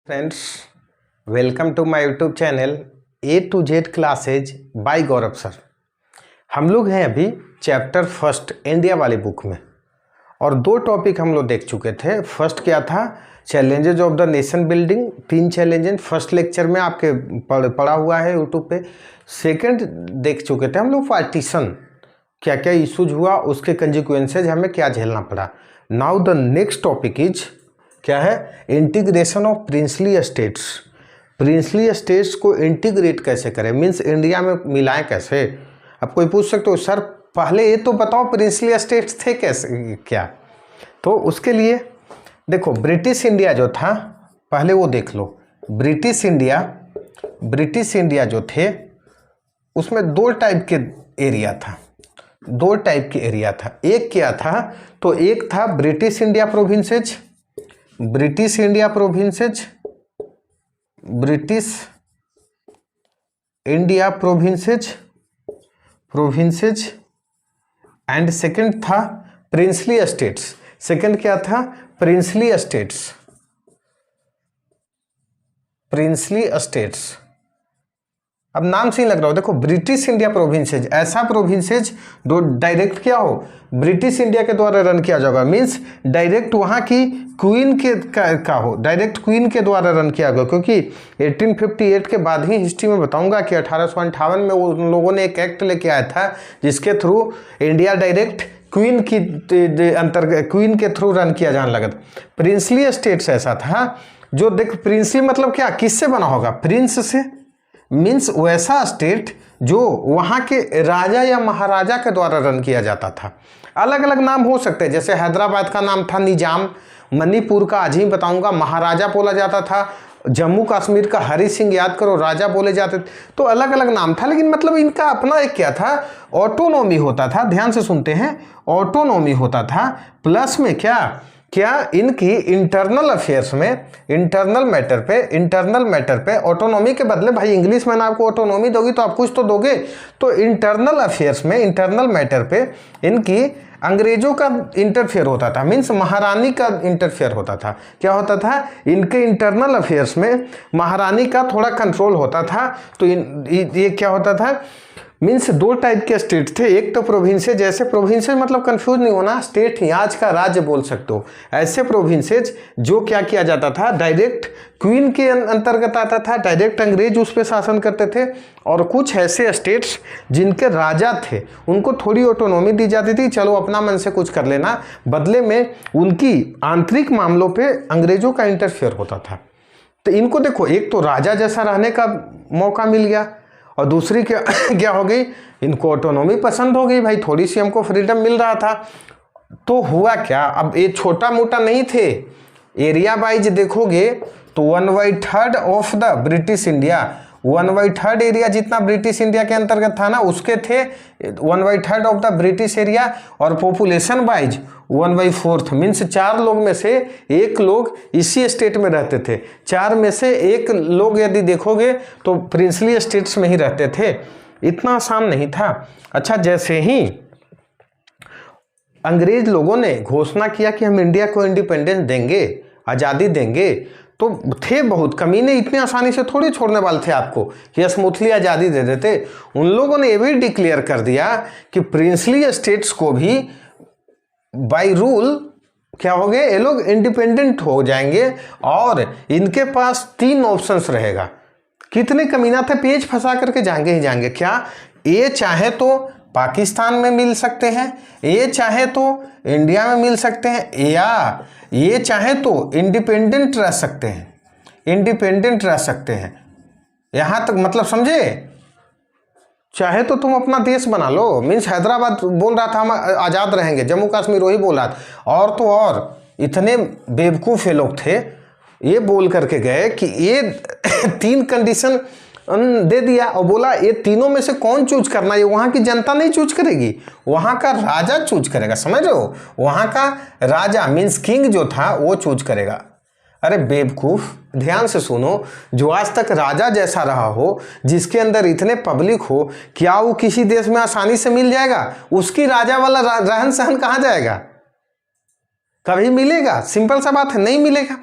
Friends, welcome to my YouTube channel A to Z classes by Gaurav sir. हम लोग हैं अभी चैप्टर फर्स्ट इंडिया वाली बुक में और दो टॉपिक हम लोग देख चुके थे। फर्स्ट क्या था? Challenges of the nation building, 3 challenges first lecture में आपके पढ़ा हुआ है यूट्यूब पे। सेकंड देख चुके थे हम लोग पार्टीशन, क्या क्या इशूज हुआ, उसके कंसिक्वेंसेज हमें क्या झेलना पड़ा। Now the next topic is क्या है? Integration of princely states. Princely states को इंटीग्रेट कैसे करें, मीन्स इंडिया में मिलाएं कैसे। अब कोई पूछ सकते हो सर पहले ये तो बताओ प्रिंसली स्टेट्स थे कैसे क्या। तो उसके लिए देखो ब्रिटिश इंडिया जो था पहले वो देख लो। ब्रिटिश इंडिया जो थे उसमें दो टाइप के एरिया था, एक क्या था? तो एक था British India provinces, and second था प्रिंसली स्टेट्स। सेकंड क्या था? Princely states. अब नाम से ही लग रहा हो, देखो ब्रिटिश इंडिया प्रोविंसेज, ऐसा प्रोविंसेज जो डायरेक्ट क्या हो, ब्रिटिश इंडिया के द्वारा रन किया जाएगा, मीन्स डायरेक्ट वहाँ की क्वीन के का हो, डायरेक्ट क्वीन के द्वारा रन किया गया। क्योंकि 1858 के बाद ही हिस्ट्री में बताऊंगा कि 1858 में उन लोगों ने एक एक्ट लेके आया था जिसके थ्रू इंडिया डायरेक्ट क्वीन के थ्रू रन किया जाने लगा। प्रिंसली स्टेट्स ऐसा था जो, देख प्रिंसली मतलब क्या, किससे बना होगा? प्रिंस से, मीन्स वैसा स्टेट जो वहाँ के राजा या महाराजा के द्वारा रन किया जाता था। अलग अलग नाम हो सकते हैं, जैसे हैदराबाद का नाम था निजाम, मणिपुर का आज ही बताऊंगा महाराजा बोला जाता था, जम्मू कश्मीर का हरि सिंह याद करो राजा बोले जाते थे। तो अलग अलग नाम था, लेकिन मतलब इनका अपना एक क्या था, ऑटोनॉमी होता था। ध्यान से सुनते हैं, ऑटोनॉमी होता था। प्लस में क्या इनकी इंटरनल अफेयर्स में, इंटरनल मैटर पे ऑटोनॉमी के बदले, भाई इंग्लिश में ना आपको ऑटोनॉमी दोगी तो आप कुछ तो दोगे, तो इंटरनल अफेयर्स में, इंटरनल मैटर पे इनकी अंग्रेजों का इंटरफेयर होता था, मीन्स महारानी का इंटरफेयर होता था। क्या होता था? इनके इंटरनल अफेयर्स में महारानी का थोड़ा कंट्रोल होता था। तो ये क्या होता था, मीन्स दो टाइप के स्टेट थे। एक तो प्रोविंसेज, जैसे प्रोविंसेज मतलब कंफ्यूज नहीं होना, स्टेट ही आज का राज्य बोल सकते हो। ऐसे प्रोविंसेज जो क्या किया जाता था, डायरेक्ट क्वीन के अंतर्गत आता था, डायरेक्ट अंग्रेज उस पर शासन करते थे। और कुछ ऐसे स्टेट्स जिनके राजा थे उनको थोड़ी ऑटोनॉमी दी जाती थी, चलो अपना मन से कुछ कर लेना, बदले में उनकी आंतरिक मामलों पर अंग्रेजों का इंटरफेयर होता था। तो इनको देखो, एक तो राजा जैसा रहने का मौका मिल गया और दूसरी क्या हो गई, इनको ऑटोनॉमी पसंद हो गई, भाई थोड़ी सी हमको फ्रीडम मिल रहा था। तो हुआ क्या, अब ये छोटा मोटा नहीं थे, एरिया वाइज देखोगे तो 1/3 of the British India, 1/3 area जितना ब्रिटिश इंडिया के अंतर्गत था ना उसके थे 1/3 ऑफ द ब्रिटिश एरिया। और पॉपुलेशन वाइज 1/4, मीन्स 4 लोग में से 1 लोग इसी स्टेट में रहते थे। 4 में से 1 लोग यदि देखोगे तो प्रिंसली स्टेट्स में ही रहते थे। इतना आसान नहीं था। अच्छा, जैसे ही अंग्रेज लोगों ने घोषणा किया कि हम इंडिया को इंडिपेंडेंस देंगे, आज़ादी देंगे, तो थे बहुत कमीने, इतनी आसानी से थोड़ी छोड़ने वाले थे आपको कि स्मूथली आज़ादी दे देते। उन लोगों ने यह भी डिक्लेयर कर दिया कि प्रिंसली स्टेट्स को भी बाय रूल क्या हो गए, ये लोग इंडिपेंडेंट हो जाएंगे और इनके पास 3 ऑप्शंस रहेगा। कितने कमीना थे, पेज फंसा करके जाएंगे ही जाएंगे। क्या ये चाहे तो पाकिस्तान में मिल सकते हैं, ये चाहे तो इंडिया में मिल सकते हैं, या ये चाहे तो इंडिपेंडेंट रह सकते हैं। यहां तक मतलब समझे, चाहे तो तुम अपना देश बना लो, मीन्स हैदराबाद बोल रहा था हम आज़ाद रहेंगे, जम्मू कश्मीर वही बोल रहा था, और तो और इतने बेवकूफ़ लोग थे, ये बोल करके गए कि ये 3 कंडीशन दे दिया और बोला ये तीनों में से कौन चूज करना, ये वहाँ की जनता नहीं चूज करेगी, वहाँ का राजा चूज करेगा। समझ रहे हो, वहाँ का राजा मीन्स किंग जो था वो चूज करेगा। अरे बेवकूफ़, ध्यान से सुनो, जो आज तक राजा जैसा रहा हो, जिसके अंदर इतने पब्लिक हो, क्या वो किसी देश में आसानी से मिल जाएगा? उसकी राजा वाला रहन सहन कहाँ जाएगा? कभी मिलेगा? सिंपल सा बात है, नहीं मिलेगा।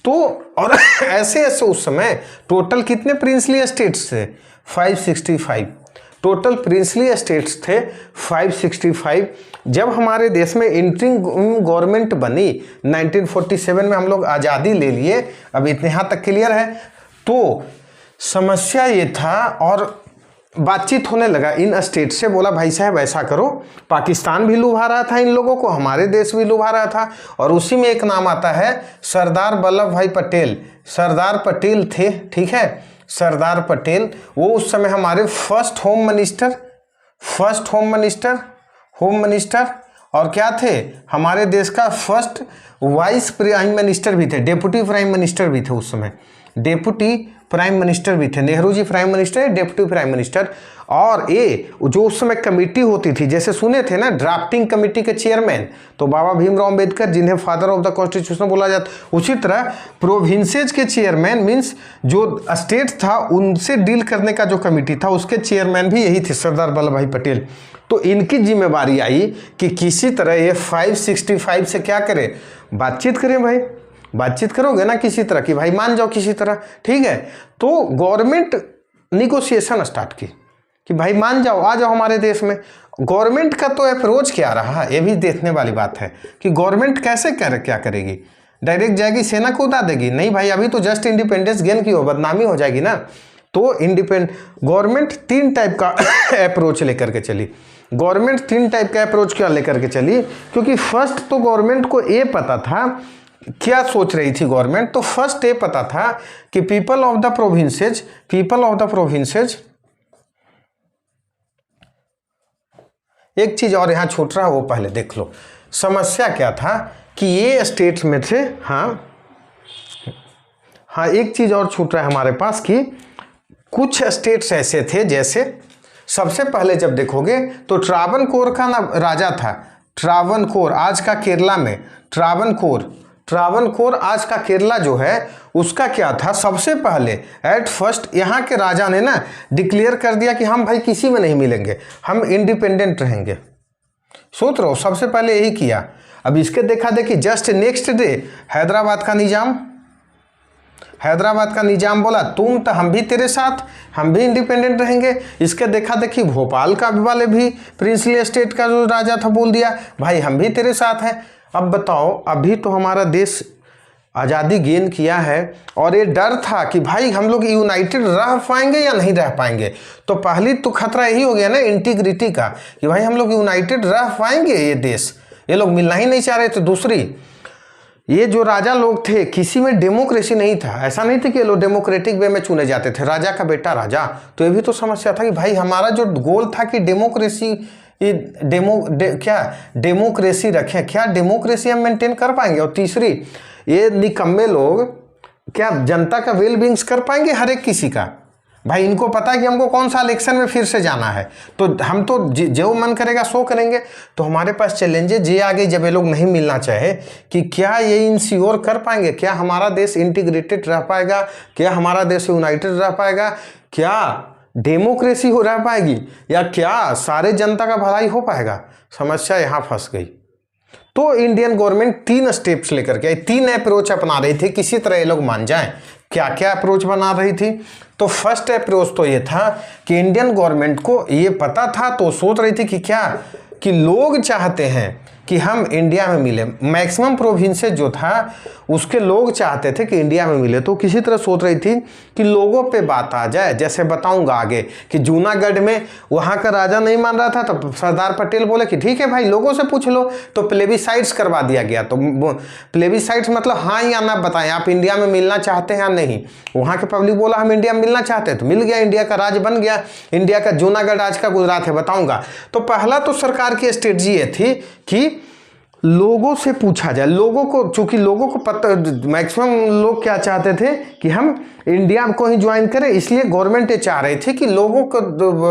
तो और ऐसे ऐसे उस समय टोटल कितने प्रिंसली स्टेट्स थे? 565 टोटल प्रिंसली स्टेट्स थे 565। जब हमारे देश में इंटरिम गवर्नमेंट बनी 1947 में, हम लोग आज़ादी ले लिए। अब इतने यहाँ तक क्लियर है। तो समस्या ये था और बातचीत होने लगा इन स्टेट से, बोला भाई साहब ऐसा करो, पाकिस्तान भी लुभा रहा था इन लोगों को, हमारे देश भी लुभा रहा था, और उसी में एक नाम आता है सरदार वल्लभ भाई पटेल। सरदार पटेल थे, ठीक है, सरदार पटेल। वो उस समय हमारे फर्स्ट होम मिनिस्टर और क्या थे, हमारे देश का फर्स्ट वाइस प्राइम मिनिस्टर भी थे, डेप्यूटी प्राइम मिनिस्टर भी थे उस समय, डेप्यूटी प्राइम मिनिस्टर भी थे। Nehru ji prime minister, deputy prime minister. और ये जो उस समय कमेटी होती थी, जैसे सुने थे ना ड्राफ्टिंग कमेटी के चेयरमैन तो बाबा भीमराव अंबेडकर, जिन्हें फादर ऑफ द कॉन्स्टिट्यूशन बोला जाता, उसी तरह प्रोविंसेज के चेयरमैन मीन्स जो स्टेट था उनसे डील करने का जो कमेटी था उसके चेयरमैन भी यही थे, सरदार वल्लभ भाई पटेल। तो इनकी जिम्मेवारी आई कि किसी तरह ये 565 से क्या करें, बातचीत करें। भाई बातचीत करोगे ना किसी तरह की, भाई मान जाओ किसी तरह, ठीक है। तो गवर्नमेंट निगोशिएशन स्टार्ट की कि भाई मान जाओ, आ जाओ हमारे देश में। गवर्नमेंट का तो अप्रोच क्या रहा, ये भी देखने वाली बात है कि गवर्नमेंट कैसे क्या करेगी। डायरेक्ट जाएगी सेना को उतार देगी? नहीं भाई, अभी तो जस्ट इंडिपेंडेंस गेन की हो, बदनामी हो जाएगी ना। तो गवर्नमेंट 3 टाइप का अप्रोच लेकर के चली। गवर्नमेंट 3 टाइप का अप्रोच क्या लेकर के चली? क्योंकि फर्स्ट तो गवर्नमेंट को ये पता था क्या सोच रही थी गवर्नमेंट। तो फर्स्ट ये पता था कि पीपल ऑफ द प्रोविंसेज, एक चीज और यहां छूट रहा है वो पहले देख लो। समस्या क्या था कि ये स्टेट्स में थे, हाँ एक चीज और छूट रहा है हमारे पास कि कुछ स्टेट्स ऐसे थे, जैसे सबसे पहले जब देखोगे तो ट्रावनकोर का ना राजा था, ट्रावनकोर आज का केरला में, ट्रावनकोर आज का केरला जो है उसका क्या था, सबसे पहले एट फर्स्ट यहाँ के राजा ने ना डिक्लेयर कर दिया कि हम भाई किसी में नहीं मिलेंगे, हम इंडिपेंडेंट रहेंगे। सोच रहो, सबसे पहले यही किया। अब इसके देखा देखी जस्ट नेक्स्ट डे हैदराबाद का निजाम बोला तुम तो हम भी तेरे साथ, हम भी इंडिपेंडेंट रहेंगे। इसके देखा देखी भोपाल का वाले भी प्रिंसली स्टेट का जो राजा था बोल दिया भाई हम भी तेरे साथ हैं। अब बताओ, अभी तो हमारा देश आज़ादी गेन किया है और ये डर था कि भाई हम लोग यूनाइटेड रह पाएंगे या नहीं रह पाएंगे। तो पहली तो खतरा यही हो गया ना इंटीग्रिटी का कि भाई हम लोग यूनाइटेड रह पाएंगे, ये देश, ये लोग मिलना ही नहीं चाह रहे थे। दूसरी, ये जो राजा लोग थे किसी में डेमोक्रेसी नहीं था, ऐसा नहीं था कि ये लोग डेमोक्रेटिक वे में चुने जाते थे, राजा का बेटा राजा। तो ये भी तो समस्या था कि भाई हमारा जो गोल था कि डेमोक्रेसी डेमोक्रेसी रखें, क्या डेमोक्रेसी हम मेंटेन कर पाएंगे? और तीसरी, ये निकम्मे लोग क्या जनता का वेल बींग्स कर पाएंगे हर एक किसी का? भाई इनको पता है कि हमको कौन सा इलेक्शन में फिर से जाना है, तो हम तो जो मन करेगा सो करेंगे। तो हमारे पास चैलेंजेस ये आ गई जब ये लोग नहीं मिलना चाहे कि क्या ये इंश्योर कर पाएंगे, क्या हमारा देश इंटीग्रेटेड रह पाएगा, क्या हमारा देश यूनाइटेड रह पाएगा, क्या डेमोक्रेसी हो रह पाएगी, या क्या सारे जनता का भलाई हो पाएगा? समस्या यहाँ फंस गई। तो इंडियन गवर्नमेंट 3 स्टेप्स लेकर के 3 अप्रोच अपना रही थी, किसी तरह ये लोग मान जाएं। क्या क्या अप्रोच बना रही थी? तो फर्स्ट अप्रोच तो ये था कि इंडियन गवर्नमेंट को ये पता था, तो सोच रही थी कि क्या कि लोग चाहते हैं कि हम इंडिया में मिले। मैक्सिमम प्रोविंसेस जो था उसके लोग चाहते थे कि इंडिया में मिले। तो किसी तरह सोच रही थी कि लोगों पे बात आ जाए। जैसे बताऊंगा आगे कि जूनागढ़ में वहाँ का राजा नहीं मान रहा था, तो सरदार पटेल बोले कि ठीक है भाई लोगों से पूछ लो। तो प्लेबिसाइट्स करवा दिया गया। तो प्लेबिसाइट्स मतलब हाँ या ना बताएं, आप इंडिया में मिलना चाहते हैं या नहीं। वहाँ के पब्लिक बोला हम इंडिया में मिलना चाहते हैं, तो मिल गया, इंडिया का राज बन गया। इंडिया का जूनागढ़ आज का गुजरात है, बताऊंगा। तो पहला तो सरकार की स्ट्रेटजी ये थी कि लोगों से पूछा जाए, लोगों को, चूंकि लोगों को पता, मैक्सिमम लोग क्या चाहते थे कि हम इंडिया को ही ज्वाइन करें, इसलिए गवर्नमेंट ये चाह रही थी कि लोगों को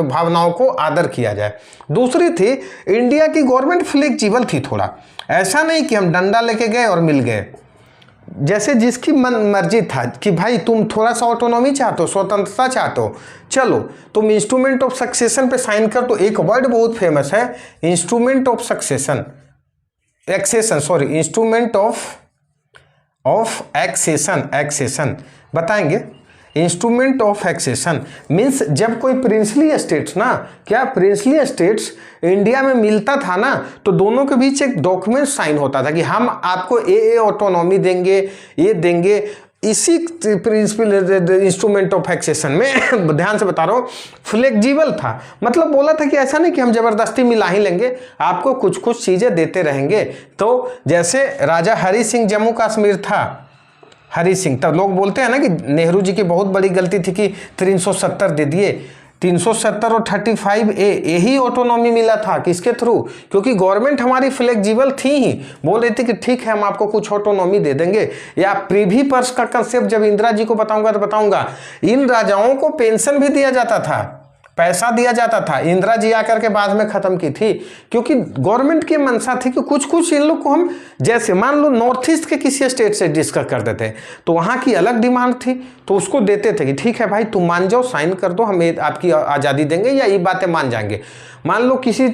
भावनाओं को आदर किया जाए। दूसरी थी, इंडिया की गवर्नमेंट फ्लेक्सिबल थी थोड़ा, ऐसा नहीं कि हम डंडा लेके गए और मिल गए। जैसे जिसकी मन मर्जी था कि भाई तुम थोड़ा सा ऑटोनॉमी चाहते हो, स्वतंत्रता चाहते हो, चलो तुम इंस्ट्रूमेंट ऑफ सक्सेशन पे साइन कर। तो एक वर्ड बहुत फेमस है, instrument of succession. Accession, sorry, instrument of accession बताएंगे। इंस्ट्रूमेंट ऑफ एक्सेशन मीन्स जब कोई प्रिंसली स्टेट्स ना, क्या प्रिंसली स्टेट्स इंडिया में मिलता था ना, तो दोनों के बीच एक डॉक्यूमेंट साइन होता था कि हम आपको ये ऑटोनॉमी देंगे, ये देंगे। इसी प्रिंसिपल इंस्ट्रूमेंट ऑफ एक्सेशन में ध्यान से बता रहा हूँ, फ्लेक्सिबल था, मतलब बोला था कि ऐसा नहीं कि हम जबरदस्ती मिला ही लेंगे, आपको कुछ कुछ चीजें देते रहेंगे। तो जैसे राजा हरि सिंह जम्मू कश्मीर था, हरि सिंह, तब लोग बोलते हैं ना कि नेहरू जी की बहुत बड़ी गलती थी कि 370 दे दिए। 370 और 35A यही ऑटोनॉमी मिला था, किसके थ्रू? क्योंकि गवर्नमेंट हमारी फ्लेक्सिबल थी ही, बोल रही थी कि ठीक है हम आपको कुछ ऑटोनॉमी दे देंगे। या प्रिवी पर्स का कंसेप्ट जब इंदिरा जी को बताऊंगा तो बताऊंगा, इन राजाओं को पेंशन भी दिया जाता था, पैसा दिया जाता था। इंदिरा जी आकर के बाद में खत्म की थी, क्योंकि गवर्नमेंट की मंशा थी कि कुछ कुछ इन लोग को हम, जैसे मान लो नॉर्थ ईस्ट के किसी स्टेट से डिस्कस करते थे तो वहाँ की अलग डिमांड थी, तो उसको देते थे कि ठीक है भाई तुम मान जाओ, साइन कर दो, हम आपकी आज़ादी देंगे या ये बातें मान जाएंगे। मान लो किसी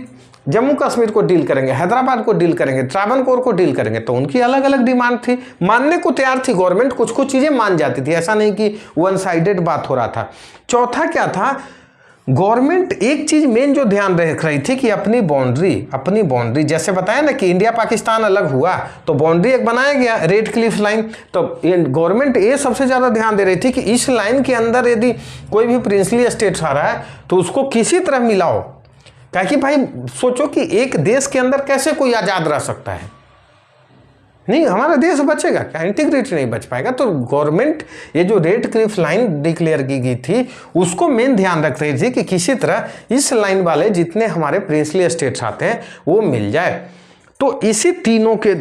जम्मू कश्मीर को डील करेंगे, हैदराबाद को डील करेंगे, त्रावणकोर को डील करेंगे, तो उनकी अलग अलग डिमांड थी, मानने को तैयार थी गवर्नमेंट, कुछ कुछ चीज़ें मान जाती थी, ऐसा नहीं कि वन साइडेड बात हो रहा था। चौथा क्या था, गवर्नमेंट एक चीज मेन जो ध्यान रख रही थी कि अपनी बाउंड्री, जैसे बताया ना कि इंडिया पाकिस्तान अलग हुआ तो बाउंड्री एक बनाया गया, रेड क्लिफ लाइन। तो गवर्नमेंट ये सबसे ज्यादा ध्यान दे रही थी कि इस लाइन के अंदर यदि कोई भी प्रिंसली स्टेट्स आ रहा है तो उसको किसी तरह मिलाओ, ताकि भाई सोचो कि एक देश के अंदर कैसे कोई आजाद रह सकता है, नहीं हमारा देश बचेगा क्या, इंटीग्रिटी नहीं बच पाएगा। तो गवर्नमेंट ये जो रेड क्लिफ लाइन डिक्लेयर की गई थी उसको मेन ध्यान रख रही थी कि किसी तरह इस लाइन वाले जितने हमारे प्रिंसली स्टेट्स आते हैं वो मिल जाए। तो इसी तीनों के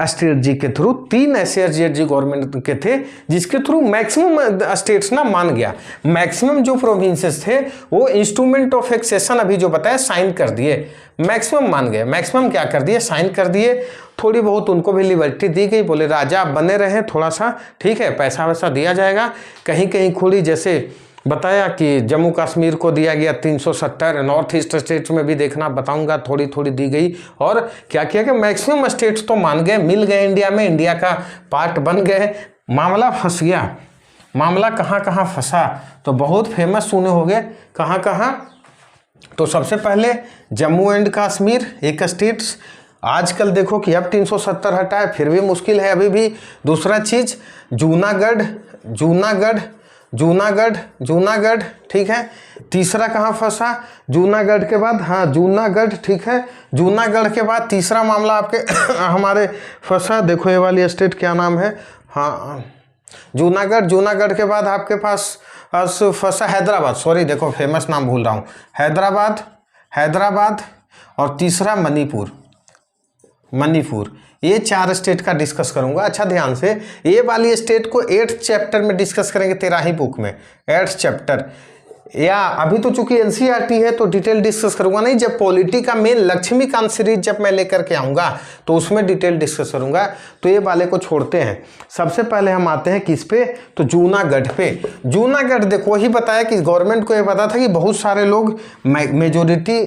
स्ट्रेटजी के थ्रू, 3 ऐसे स्ट्रेटजी गवर्नमेंट के थे जिसके थ्रू मैक्सिमम स्टेट्स ना मान गया, मैक्सिमम जो प्रोविंसेस थे वो इंस्ट्रूमेंट ऑफ एक्सेशन अभी जो बताया साइन कर दिए, मैक्सिमम मान गए। मैक्सिमम क्या कर दिए, साइन कर दिए। थोड़ी बहुत उनको भी लिबर्टी दी गई, बोले राजा आप बने रहे थोड़ा सा, ठीक है पैसा वैसा दिया जाएगा। कहीं कहीं खुली, जैसे बताया कि जम्मू कश्मीर को दिया गया 370, नॉर्थ ईस्ट स्टेट्स में भी देखना बताऊंगा थोड़ी थोड़ी दी गई। और क्या किया कि मैक्सिमम स्टेट्स तो मान गए, मिल गए इंडिया में, इंडिया का पार्ट बन गए। मामला फंस गया, मामला कहाँ कहाँ फंसा तो बहुत फेमस सुने होंगे, कहाँ कहाँ। तो सबसे पहले जम्मू एंड कश्मीर एक स्टेट्स, आजकल देखो कि अब 370 हटा है फिर भी मुश्किल है अभी भी। दूसरा चीज जूनागढ़, ठीक है। तीसरा कहाँ फंसा, जूनागढ़ के बाद, हाँ जूनागढ़, ठीक है। जूनागढ़ के बाद तीसरा मामला आपके हमारे फंसा, देखो ये वाली स्टेट क्या नाम है, हाँ जूनागढ़ के बाद आपके पास फंसा हैदराबाद, सॉरी देखो फेमस नाम भूल रहा हूँ, हैदराबाद और तीसरा मणिपुर। ये 4 स्टेट का डिस्कस करूंगा। अच्छा ध्यान से, ये वाली स्टेट को 8th चैप्टर में डिस्कस करेंगे, 13 ही बुक में 8th चैप्टर। या अभी तो चूंकि एनसीईआरटी है तो डिटेल डिस्कस करूंगा नहीं, जब पॉलिटी का मेन लक्ष्मीकांत सीरीज जब मैं लेकर के आऊंगा तो उसमें डिटेल डिस्कस करूंगा। तो ये वाले को छोड़ते हैं, सबसे पहले हम आते हैं किस पे, तो जूनागढ़ पे। जूनागढ़ देखो वही बताया कि गवर्नमेंट को ये पता था कि बहुत सारे लोग मेजोरिटी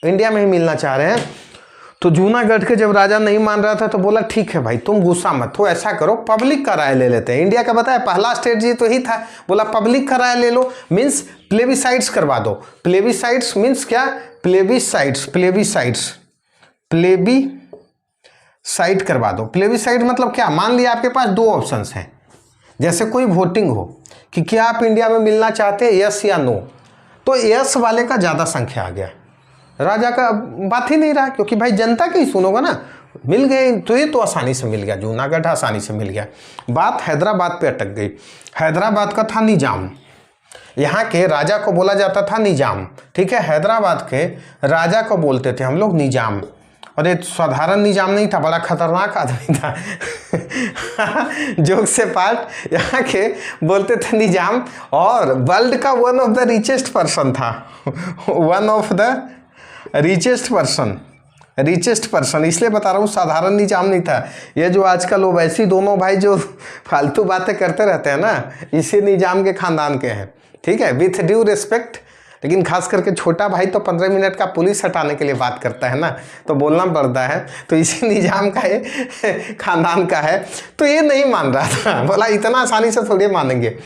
इंडिया में ही मिलना चाह रहे हैं। तो जूनागढ़ के जब राजा नहीं मान रहा था तो बोला ठीक है भाई तुम गुस्सा मत हो, ऐसा करो पब्लिक का राय ले लेते हैं। इंडिया का बताया पहला स्ट्रेटजी तो ही था, बोला पब्लिक का राय ले लो, मीन्स प्लेबिसाइड्स करवा दो। प्लेबिसाइड्स मीन्स क्या, प्लेबिसाइड्स करवा दो। प्लेबिसाइड मतलब क्या, मान लिया आपके पास 2 ऑप्शंस हैं, जैसे कोई वोटिंग हो कि क्या आप इंडिया में मिलना चाहते हैं, यस या नो, तो यस वाले का ज़्यादा संख्या आ गया, राजा का बात ही नहीं रहा, क्योंकि भाई जनता की सुनोगा ना, मिल गए तो ये तो आसानी से मिल गया, जूनागढ़ आसानी से मिल गया। बात हैदराबाद पे अटक गई। हैदराबाद का था निजाम, यहाँ के राजा को बोला जाता था निजाम, ठीक है। हैदराबाद के राजा को बोलते थे हम लोग निजाम, और ये साधारण निजाम नहीं था, बड़ा खतरनाक आदमी था जोक से पार्ट, यहाँ के बोलते थे निजाम, और वर्ल्ड का one of the richest person था, one of the richest person, इसलिए बता रहा हूँ साधारण निजाम नहीं था। ये जो आजकल ओवैसी दोनों भाई जो फालतू बातें करते रहते हैं ना, इसी निजाम के खानदान के हैं, ठीक है। विथ ड्यू रिस्पेक्ट लेकिन खास करके छोटा भाई तो 15 मिनट का पुलिस हटाने के लिए बात करता है ना, तो बोलना पड़ता है। तो इसी निजाम का ये खानदान का है। तो ये नहीं मान रहा था, बोला इतना आसानी से थोड़ी मानेंगे।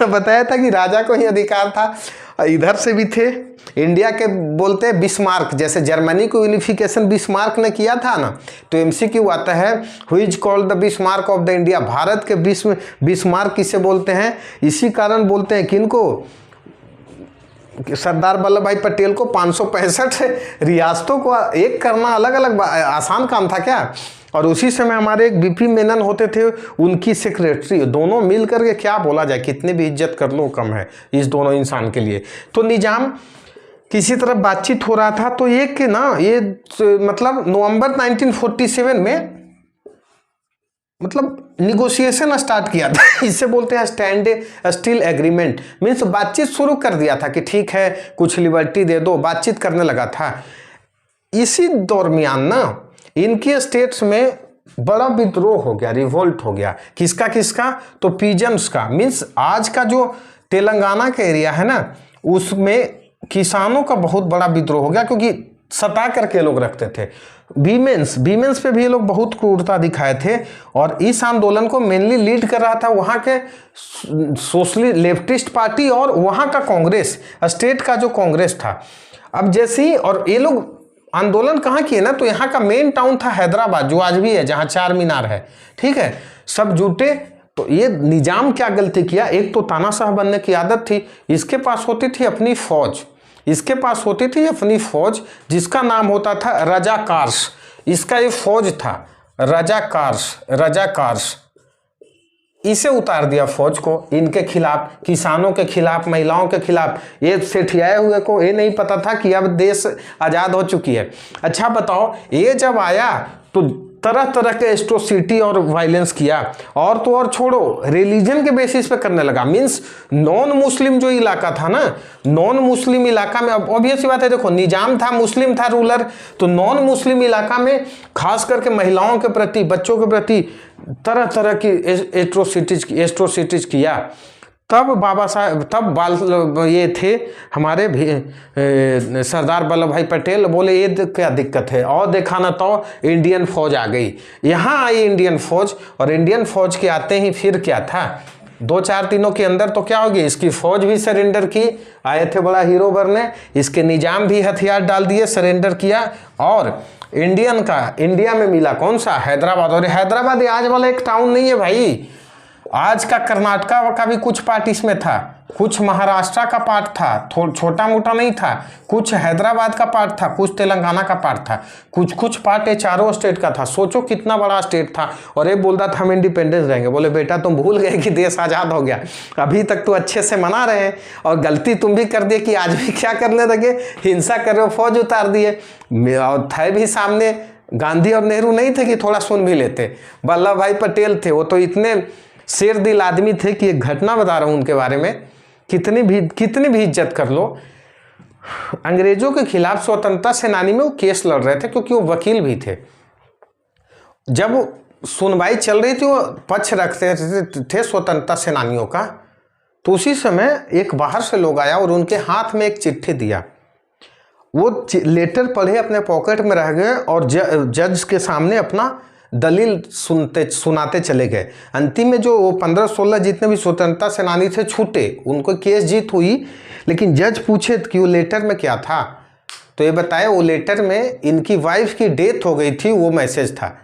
बताया था कि राजा को ही अधिकार था। इधर से भी थे इंडिया के, बोलते हैं बिस्मार्क, जैसे जर्मनी को यूनिफिकेशन बिस्मार्क ने किया था ना, तो एमसीक्यू आता है who is called the Bismarck of the India. Bharat के बिस्मार्क किसे बोलते हैं? इसी कारण बोलते हैं किनको? सरदार वल्लभ भाई पटेल को 565 रियासतों को एक करना अलग अलग आसान काम था क्या? और उसी समय हमारे एक बीपी मेनन होते थे, उनकी सेक्रेटरी, दोनों मिल करके क्या बोला जाए, कितनी भी इज्जत कर लो कम है इस दोनों इंसान के लिए। तो निजाम किसी तरह बातचीत हो रहा था, तो एक के ना ये मतलब नवंबर 1947 में मतलब निगोशिएशन स्टार्ट किया था। इससे बोलते हैं स्टैंड स्टिल एग्रीमेंट, मीन्स बातचीत शुरू कर दिया था कि ठीक है कुछ लिबर्टी दे दो, बातचीत करने लगा था। इसी दरमियान ना इनके स्टेट्स में बड़ा विद्रोह हो गया, रिवोल्ट हो गया। किसका किसका? तो पीजन्स का, मीन्स आज का जो तेलंगाना का एरिया है ना, उसमें किसानों का बहुत बड़ा विद्रोह हो गया, क्योंकि सता करके लोग रखते थे। वीमेंस पे भी ये लोग बहुत क्रूरता दिखाए थे। और इस आंदोलन को मेनली लीड कर रहा था वहाँ के सोशलिस्ट लेफ्टिस्ट पार्टी और वहाँ का कांग्रेस, स्टेट का जो कांग्रेस था। अब जैसे ही और ये लोग आंदोलन कहाँ किए ना, तो यहाँ का मेन टाउन था हैदराबाद, जो आज भी है, जहाँ चार मीनार है, ठीक है, सब जुटे। तो ये निजाम क्या गलती किया, एक तो तानाशाह बनने की आदत थी, इसके पास होती थी अपनी फौज, इसके पास होती थी अपनी फौज जिसका नाम होता था रजाकार्स। इसका ये फौज था रजाकार्स। इसे उतार दिया फौज को इनके खिलाफ, किसानों के खिलाफ, महिलाओं के खिलाफ। ये सेठियाए हुए को ये नहीं पता था कि अब देश आज़ाद हो चुकी है। अच्छा बताओ, ये जब आया तो तरह तरह के एट्रोसिटी और वायलेंस किया, और तो और छोड़ो, रिलीजन के बेसिस पे करने लगा। मींस नॉन मुस्लिम जो इलाका था ना, नॉन मुस्लिम इलाका में, अब ऑब्वियस सी बात है, देखो निजाम था, मुस्लिम था रूलर, तो नॉन मुस्लिम इलाका में खास करके महिलाओं के प्रति, बच्चों के प्रति तरह तरह की एट्रोसिटीज किया। तब बाबा साहब, तब ये थे हमारे सरदार वल्लभ भाई पटेल, बोले ये क्या दिक्कत है, और देखा ना तो इंडियन फौज आ गई। यहाँ आई इंडियन फौज, और इंडियन फौज के आते ही फिर क्या था, 2-4 दिनों के अंदर तो क्या होगी, इसकी फौज भी सरेंडर की, आए थे बड़ा हीरो बनने, इसके निजाम भी हथियार डाल दिए, सरेंडर किया। और इंडियन का इंडिया में मिला कौन सा, हैदराबाद। और हैदराबाद आज वाला एक टाउन नहीं है भाई, आज का कर्नाटका का भी कुछ पार्ट इसमें था, कुछ महाराष्ट्र का पार्ट था, छोटा मोटा नहीं था, कुछ हैदराबाद का पार्ट था, कुछ तेलंगाना का पार्ट था, कुछ पार्ट ये चारों स्टेट का था। सोचो कितना बड़ा स्टेट था। और ये बोलता था हम इंडिपेंडेंस रहेंगे। बोले बेटा तुम भूल गए कि देश आज़ाद हो गया, अभी तक तो अच्छे से मना रहे हैं, और गलती तुम भी कर दिए कि आज भी क्या करने लगे, हिंसा कर रहे हो, फौज उतार दिए। और थे भी सामने गांधी और नेहरू नहीं थे कि थोड़ा सुन भी लेते, वल्लभ भाई पटेल थे, वो तो इतने शेर दिल आदमी थे कि एक घटना बता रहा हूं उनके बारे में, कितनी भी इज्जत कर लो। अंग्रेजों के खिलाफ स्वतंत्रता सेनानी में वो केस लड़ रहे थे, क्योंकि वो वकील भी थे। जब सुनवाई चल रही थी, वो पक्ष रखते थे स्वतंत्रता सेनानियों का, तो उसी समय एक बाहर से लोग आया और उनके हाथ में एक चिट्ठी दिया। वो लेटर पढ़े, अपने पॉकेट में रह गए, और जज के सामने अपना दलील सुनाते चले गए। अंतिम में जो 15-16 जितने भी स्वतंत्रता सेनानी थे छूटे, उनको केस जीत हुई। लेकिन जज पूछे कि वो लेटर में क्या था, तो ये बताया वो लेटर में इनकी वाइफ की डेथ हो गई थी, वो मैसेज था।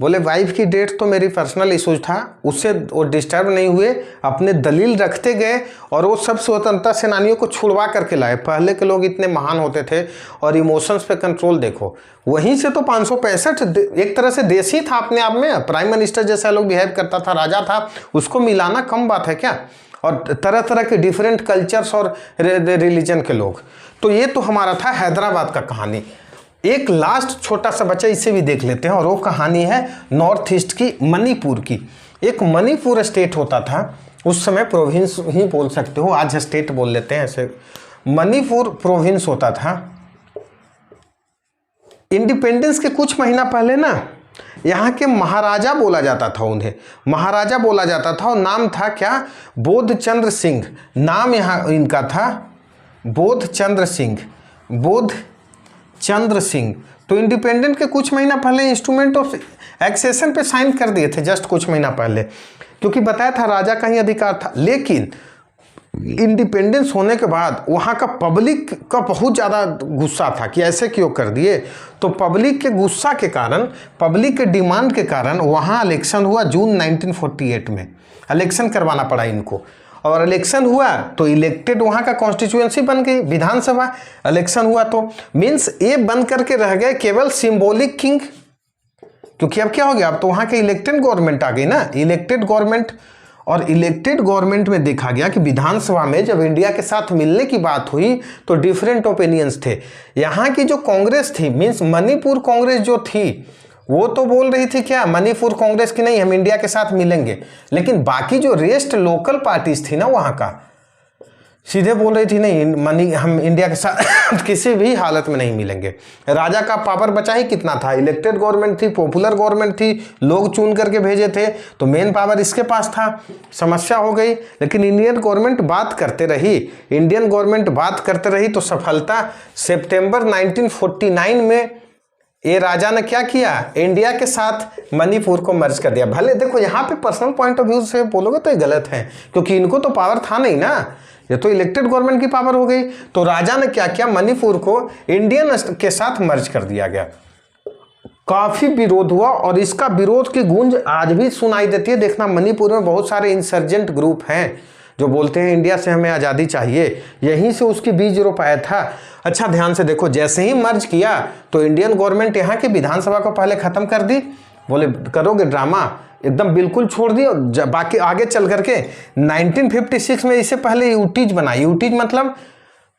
बोले वाइफ की डेथ तो मेरी पर्सनल इशूज था, उससे वो डिस्टर्ब नहीं हुए, अपने दलील रखते गए, और वो सब स्वतंत्रता सेनानियों को छुड़वा करके लाए। पहले के लोग इतने महान होते थे, और इमोशंस पे कंट्रोल देखो। वहीं से तो 565 एक तरह से देश ही था अपने आप में, प्राइम मिनिस्टर जैसा लोग बिहेव करता था, राजा था, उसको मिलाना कम बात है क्या। और तरह तरह के डिफरेंट कल्चर्स और रिलीजन के लोग। तो ये तो हमारा था हैदराबाद का कहानी। एक लास्ट छोटा सा बच्चा, इसे भी देख लेते हैं, और वो कहानी है नॉर्थ ईस्ट की, मणिपुर की। एक मणिपुर स्टेट होता था, उस समय प्रोविंस ही बोल सकते हो, आज स्टेट बोल लेते हैं ऐसे। मणिपुर प्रोविंस होता था। इंडिपेंडेंस के कुछ महीना पहले ना, यहाँ के महाराजा बोला जाता था, उन्हें महाराजा बोला जाता था, और नाम था क्या, बोधचंद्र सिंह, नाम यहाँ इनका था बोध चंद्र सिंह तो इंडिपेंडेंट के कुछ महीना पहले इंस्ट्रूमेंट ऑफ एक्सेशन पे साइन कर दिए थे, जस्ट कुछ महीना पहले, क्योंकि बताया था राजा का ही अधिकार था। लेकिन इंडिपेंडेंस होने के बाद वहाँ का पब्लिक का बहुत ज़्यादा गुस्सा था कि ऐसे क्यों कर दिए। तो पब्लिक के गुस्सा के कारण, पब्लिक के डिमांड के कारण वहाँ इलेक्शन हुआ जून 1948 में। इलेक्शन करवाना पड़ा इनको, और इलेक्शन हुआ तो इलेक्टेड वहाँ का कॉन्स्टिट्यूएंसी बन गई, विधानसभा इलेक्शन हुआ। तो मीन्स ये बन करके रह गए केवल सिंबॉलिक किंग, क्योंकि अब क्या हो गया, अब तो वहाँ के इलेक्टेड गवर्नमेंट आ गई ना, इलेक्टेड गवर्नमेंट। और इलेक्टेड गवर्नमेंट में देखा गया कि विधानसभा में जब इंडिया के साथ मिलने की बात हुई तो डिफरेंट ओपिनियंस थे। यहाँ की जो कांग्रेस थी, मीन्स मणिपुर कांग्रेस जो थी, वो तो बोल रही थी क्या, मणिपुर कांग्रेस की नहीं, हम इंडिया के साथ मिलेंगे। लेकिन बाकी जो रेस्ट लोकल पार्टीज थी ना वहाँ का, सीधे बोल रही थी नहीं, हम इंडिया के साथ किसी भी हालत में नहीं मिलेंगे। राजा का पावर बचा ही कितना था, इलेक्टेड गवर्नमेंट थी, पॉपुलर गवर्नमेंट थी, लोग चुन करके भेजे थे, तो मेन पावर इसके पास था। समस्या हो गई। लेकिन इंडियन गवर्नमेंट बात करते रही तो सफलता सितंबर 1949 में ये राजा ने क्या किया, इंडिया के साथ मणिपुर को मर्ज कर दिया। भले देखो यहाँ पे पर्सनल पॉइंट ऑफ व्यू से बोलोगे तो ये गलत है, क्योंकि इनको तो पावर था नहीं ना, ये तो इलेक्टेड गवर्नमेंट की पावर हो गई। तो राजा ने क्या किया, मणिपुर को इंडियन के साथ मर्ज कर दिया गया। काफी विरोध हुआ और इसका विरोध की गूंज आज भी सुनाई देती है। देखना, मणिपुर में बहुत सारे इंसर्जेंट ग्रुप हैं जो बोलते हैं इंडिया से हमें आज़ादी चाहिए, यहीं से उसकी बीज रोपाया था। अच्छा ध्यान से देखो, जैसे ही मर्ज किया तो इंडियन गवर्नमेंट यहाँ की विधानसभा को पहले खत्म कर दी, बोले करोगे ड्रामा, एकदम बिल्कुल छोड़ दिया। और बाकी आगे चल करके 1956 में इससे पहले यूटीज बनाई। यूटीज मतलब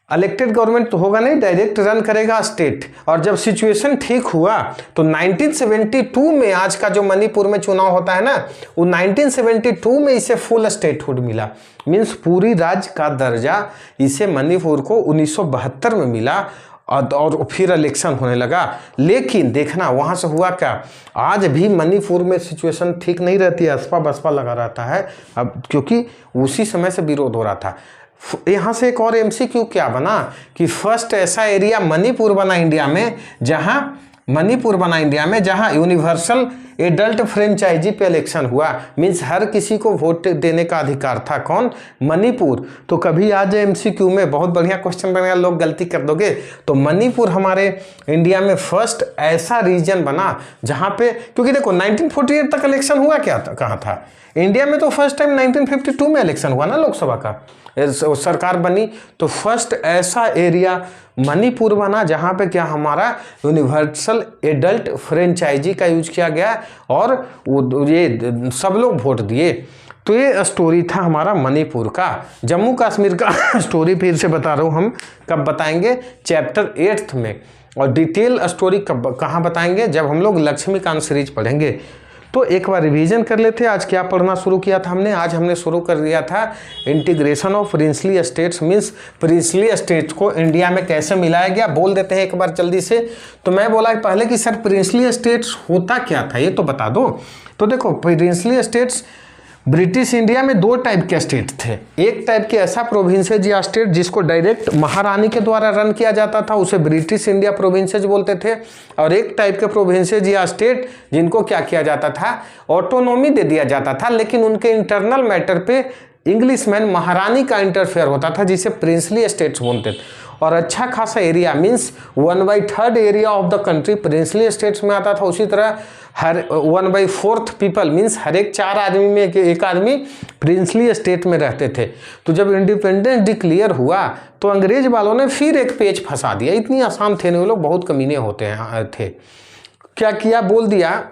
इलेक्टेड गवर्नमेंट तो होगा नहीं, डायरेक्ट रन करेगा स्टेट। और जब सिचुएशन ठीक हुआ तो 1972 में, आज का जो मणिपुर में चुनाव होता है ना, वो 1972 में इसे फुल स्टेटहुड मिला, मीन्स पूरी राज्य का दर्जा इसे मणिपुर को 1972 में मिला। और फिर इलेक्शन होने लगा। लेकिन देखना वहाँ से हुआ क्या, आज भी मणिपुर में सिचुएशन ठीक नहीं रहती है, असपा बसपा लगा रहता है अब, क्योंकि उसी समय से विरोध हो रहा था। यहाँ से एक और एमसीक्यू क्या बना कि फर्स्ट ऐसा एरिया मणिपुर बना इंडिया में जहाँ यूनिवर्सल एडल्ट फ्रेंचाइजी पे इलेक्शन हुआ, मीन्स हर किसी को वोट देने का अधिकार था। कौन, मणिपुर। तो कभी आज एमसीक्यू में बहुत बढ़िया क्वेश्चन बनेगा, लोग गलती कर दोगे, तो मणिपुर हमारे इंडिया में फर्स्ट ऐसा रीजन बना जहाँ पे, क्योंकि देखो 1948 तक इलेक्शन हुआ क्या था, कहाँ था इंडिया में, तो फर्स्ट टाइम 1952 में इलेक्शन हुआ ना लोकसभा का, सरकार बनी। तो फर्स्ट ऐसा एरिया मणिपुर बना जहाँ पे क्या, हमारा यूनिवर्सल एडल्ट फ्रेंचाइजी का यूज किया गया और ये सब लोग वोट दिए। तो ये स्टोरी था हमारा मणिपुर का। जम्मू कश्मीर का स्टोरी फिर से बता रहा हूँ, हम कब बताएंगे, चैप्टर 8 में। और डिटेल स्टोरी कहाँ बताएंगे, जब हम लोग लक्ष्मीकांत सीरीज पढ़ेंगे। तो एक बार रिवीजन कर लेते हैं, आज क्या पढ़ना शुरू किया था हमने। आज हमने शुरू कर दिया था integration of princely states, means princely states को इंडिया में कैसे मिलाया गया। बोल देते हैं एक बार जल्दी से। तो मैं बोला पहले कि सर प्रिंसली स्टेट्स होता क्या था, ये तो बता दो। तो देखो, प्रिंसली स्टेट्स ब्रिटिश इंडिया में दो टाइप के स्टेट थे। एक टाइप के ऐसा प्रोविंसेज या स्टेट जिसको डायरेक्ट महारानी के द्वारा रन किया जाता था, उसे ब्रिटिश इंडिया प्रोविंसेज बोलते थे। और एक टाइप के प्रोविंसेज या स्टेट जिनको क्या किया जाता था, ऑटोनॉमी दे दिया जाता था, लेकिन उनके इंटरनल मैटर पे इंग्लिशमैन महारानी का इंटरफेयर होता था, जिसे प्रिंसली स्टेट्स बोलते थे। और अच्छा खासा area, means 1/3 area of the country princely states में आता था। उसी तरह हर 1/4 पीपल, मीन्स हर एक 4 आदमी में एक आदमी प्रिंसली स्टेट में रहते थे। तो जब इंडिपेंडेंस डिक्लेयर हुआ तो अंग्रेज वालों ने फिर एक पेज फंसा दिया। इतनी आसान थे नहीं, वो लोग बहुत कमीने होते हैं थे। क्या किया, बोल दिया,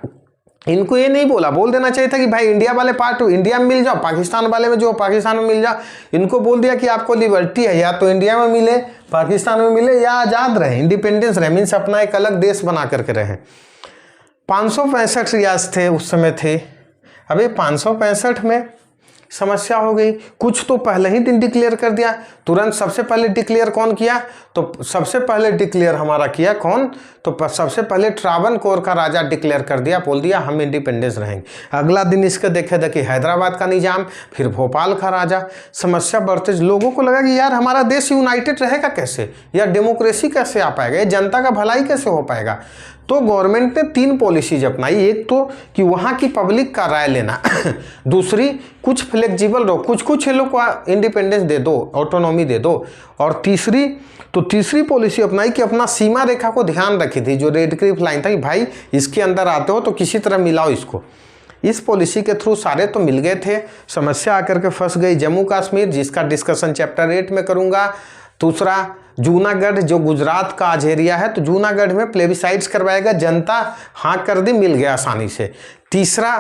इनको ये नहीं बोल देना चाहिए था कि भाई इंडिया वाले पार्ट इंडिया में मिल जाओ, पाकिस्तान वाले में जो पाकिस्तान में मिल जाओ। इनको बोल दिया कि आपको लिबर्टी है, या तो इंडिया में मिले, पाकिस्तान में मिले, या आज़ाद रहे, इंडिपेंडेंस रहे, मीन्स अपना एक अलग देश बना करके रहे। 565 रियासत थे उस समय थे। अभी 565 में समस्या हो गई। कुछ तो पहले ही दिन डिक्लेयर कर दिया, तुरंत सबसे पहले डिक्लेयर कौन किया, तो सबसे पहले डिक्लेयर हमारा किया कौन, तो सबसे पहले त्रावणकोर का राजा डिक्लेयर कर दिया, बोल दिया हम इंडिपेंडेंस रहेंगे। अगला दिन इसके देखे देखिए हैदराबाद का निजाम, फिर भोपाल का राजा। समस्या बढ़ते, लोगों को लगा कि यार हमारा देश यूनाइटेड रहेगा कैसे, या डेमोक्रेसी कैसे आ पाएगा, ये जनता का भलाई कैसे हो पाएगा। तो गवर्नमेंट ने 3 पॉलिसीज अपनाई, एक तो कि वहाँ की पब्लिक का राय लेना, दूसरी कुछ फ्लेक्सिबल रहो, कुछ लोग को इंडिपेंडेंस दे दो, ऑटोनॉमी दे दो, और तीसरी पॉलिसी अपनाई कि अपना सीमा रेखा को ध्यान रखी थी, जो रेड क्लिफ लाइन था कि भाई इसके अंदर आते हो तो किसी तरह मिलाओ इसको। इस पॉलिसी के थ्रू सारे तो मिल गए थे, समस्या आकर के फंस गई जम्मू कश्मीर, जिसका डिस्कशन चैप्टर 8 में करूँगा। दूसरा जूनागढ़, जो गुजरात का आज एरिया है, तो जूनागढ़ में प्लेबिसाइड्स करवाएगा, जनता हाँ कर दी, मिल गया आसानी से। तीसरा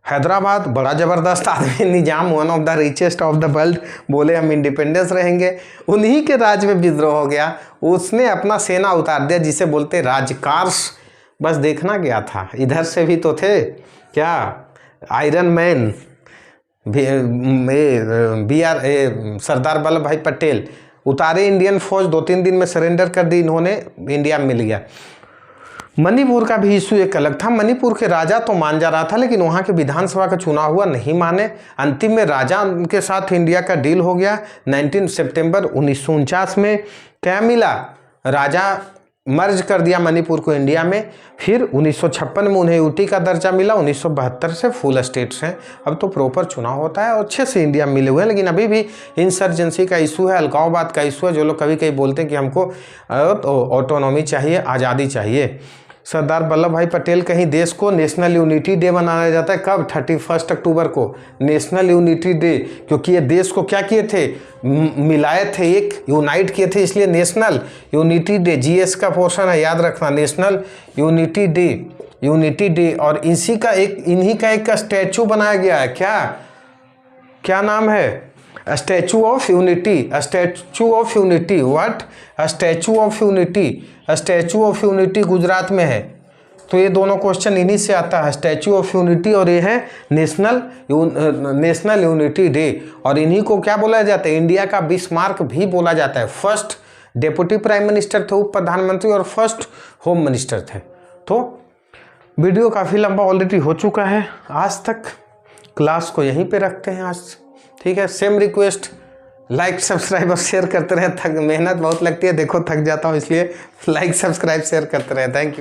हैदराबाद, बड़ा ज़बरदस्त आदमी Nizam, one of the richest of the world, बोले हम इंडिपेंडेंस रहेंगे, उन्हीं के राज में विद्रोह हो गया, उसने अपना सेना उतार दिया, जिसे बोलते राजकार्स, बस देखना गया था। इधर से भी तो थे क्या, आयरन मैन सरदार वल्लभ भाई पटेल उतारे इंडियन फौज, 2-3 दिन में सरेंडर कर दी इन्होंने, इंडिया में मिल गया। मणिपुर का भी इशू एक अलग था, मणिपुर के राजा तो मान जा रहा था, लेकिन वहाँ के विधानसभा का चुनाव हुआ, नहीं माने। अंतिम में राजा के साथ इंडिया का डील हो गया। 19 सितंबर 1949 में क्या मिला, राजा मर्ज कर दिया मणिपुर को इंडिया में। फिर 1956 में उन्हें यूटी का दर्जा मिला, 1972 से फुल स्टेट्स हैं। अब तो प्रॉपर चुनाव होता है और अच्छे से इंडिया में मिले हुए हैं, लेकिन अभी भी इंसर्जेंसी का इशू है, अलगाववाद का इशू है। जो लोग कभी कभी बोलते हैं कि हमको ऑटोनॉमी चाहिए, आज़ादी चाहिए। सरदार वल्लभ भाई पटेल कहीं देश को नेशनल यूनिटी डे मनाया जाता है, कब, 31 अक्टूबर को नेशनल यूनिटी डे, क्योंकि ये देश को क्या किए थे, मिलाए थे, एक यूनाइट किए थे, इसलिए नेशनल यूनिटी डे, जीएस का पोर्शन है, याद रखना, नेशनल यूनिटी डे। और इन्हीं का एक स्टैचू बनाया गया है, क्या नाम है, statue of unity, what, statue of unity Gujarat में है। तो ये दोनों क्वेश्चन इन्हीं से आता है, स्टैचू ऑफ यूनिटी, और ये है नेशनल यूनिटी डे। और इन्हीं को क्या बोला जाता है, इंडिया का बिस्मार्क भी बोला जाता है। फर्स्ट डेप्यूटी प्राइम मिनिस्टर थे, उप प्रधानमंत्री, और फर्स्ट होम मिनिस्टर थे। तो वीडियो काफ़ी लंबा ऑलरेडी हो चुका है, आज तक क्लास को यहीं पे रखते हैं आज, ठीक है। सेम रिक्वेस्ट, लाइक सब्सक्राइब और शेयर करते रहें। मेहनत बहुत लगती है, देखो थक जाता हूँ, इसलिए लाइक सब्सक्राइब शेयर करते रहें। Thank you.